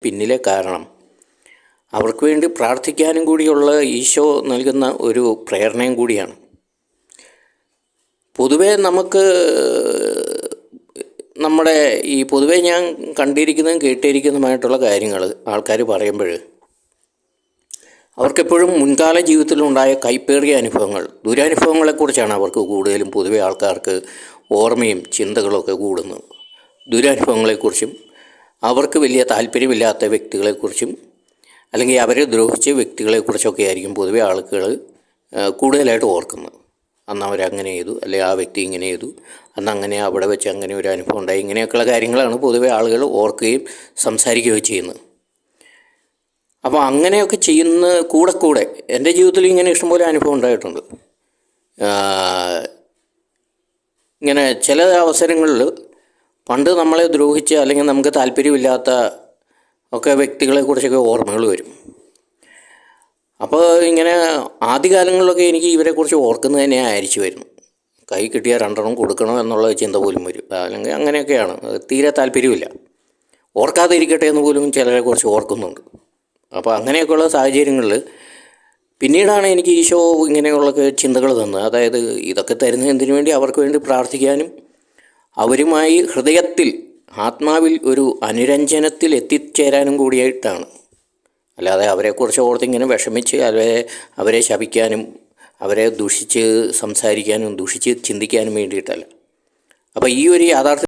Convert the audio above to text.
പിന്നിലെ കാരണം അവർക്ക് വേണ്ടി പ്രാർത്ഥിക്കാനും കൂടിയുള്ള ഈശോ നൽകുന്ന ഒരു പ്രേരണയും കൂടിയാണ്. പൊതുവേ പൊതുവേ ഞാൻ കണ്ടിരിക്കുന്നതും കേട്ടിരിക്കുന്നതുമായിട്ടുള്ള കാര്യങ്ങൾ ആൾക്കാർ പറയുമ്പോൾ അവർക്കെപ്പോഴും മുൻകാല ജീവിതത്തിലുണ്ടായ കൈപ്പേറിയ അനുഭവങ്ങൾ, ദുരനുഭവങ്ങളെക്കുറിച്ചാണ് അവർക്ക് കൂടുതലും പൊതുവെ ആൾക്കാർക്ക് ഓർമ്മയും ചിന്തകളൊക്കെ കൂടുന്നത്. ദുരനുഭവങ്ങളെക്കുറിച്ചും അവർക്ക് വലിയ താല്പര്യമില്ലാത്ത വ്യക്തികളെക്കുറിച്ചും അല്ലെങ്കിൽ അവരെ ദ്രോഹിച്ച വ്യക്തികളെക്കുറിച്ചൊക്കെ ആയിരിക്കും പൊതുവെ ആളുകൾ കൂടുതലായിട്ട് ഓർക്കുന്നത്. അന്ന് അവരങ്ങനെ ചെയ്തു, അല്ലെങ്കിൽ ആ വ്യക്തി ഇങ്ങനെ ചെയ്തു, അന്ന് അങ്ങനെ അവിടെ വെച്ച് അങ്ങനെ ഒരു അനുഭവം ഉണ്ടായി, ഇങ്ങനെയൊക്കെയുള്ള കാര്യങ്ങളാണ് പൊതുവെ ആളുകൾ ഓർക്കുകയും സംസാരിക്കുകയും ചെയ്യുന്നത്. അപ്പോൾ അങ്ങനെയൊക്കെ ചെയ്യുന്ന കൂടെ എൻ്റെ ജീവിതത്തിൽ ഇങ്ങനെ ഇഷ്ടംപോലെ അനുഭവം ഉണ്ടായിട്ടുണ്ട്. ഇങ്ങനെ ചില അവസരങ്ങളിൽ പണ്ട് നമ്മളെ ദ്രോഹിച്ച അല്ലെങ്കിൽ നമുക്ക് താല്പര്യമില്ലാത്ത ഒക്കെ വ്യക്തികളെക്കുറിച്ചൊക്കെ ഓർമ്മകൾ വരും. അപ്പോൾ ഇങ്ങനെ ആദ്യകാലങ്ങളിലൊക്കെ എനിക്ക് ഇവരെക്കുറിച്ച് ഓർക്കുന്നത് തന്നെ അരിച്ചു വരുന്നു. കൈ കിട്ടിയ രണ്ടെണ്ണം കൊടുക്കണോ എന്നുള്ള ചിന്ത പോലും വരും. അല്ലെങ്കിൽ അങ്ങനെയൊക്കെയാണ്, തീരെ താല്പര്യമില്ല. ഓർക്കാതെ ഇരിക്കട്ടെ എന്ന് പോലും ചിലരെക്കുറിച്ച് ഓർക്കുന്നുണ്ട്. അപ്പോൾ അങ്ങനെയൊക്കെയുള്ള സാഹചര്യങ്ങളിൽ പിന്നീടാണ് എനിക്ക് ഈശോ ഇങ്ങനെയുള്ള ചിന്തകൾ തന്നത്. അതായത് ഇതൊക്കെ തരുന്നത് എന്തിനു വേണ്ടി? അവർക്ക് വേണ്ടി പ്രാർത്ഥിക്കാനും അവരുമായി ഹൃദയത്തിൽ ആത്മാവിൽ ഒരു അനുരഞ്ജനത്തിൽ എത്തിച്ചേരാനും കൂടിയായിട്ടാണ്. അല്ലാതെ അവരെക്കുറിച്ച് ഓർത്തിങ്ങനെ വിഷമിച്ച് അവരെ ശപിക്കാനും അവരെ ദുഷിച്ച് സംസാരിക്കാനും ദുഷിച്ച് ചിന്തിക്കാനും വേണ്ടിയിട്ടല്ല. അപ്പോൾ ഈ ഒരു യാഥാർത്ഥ്യം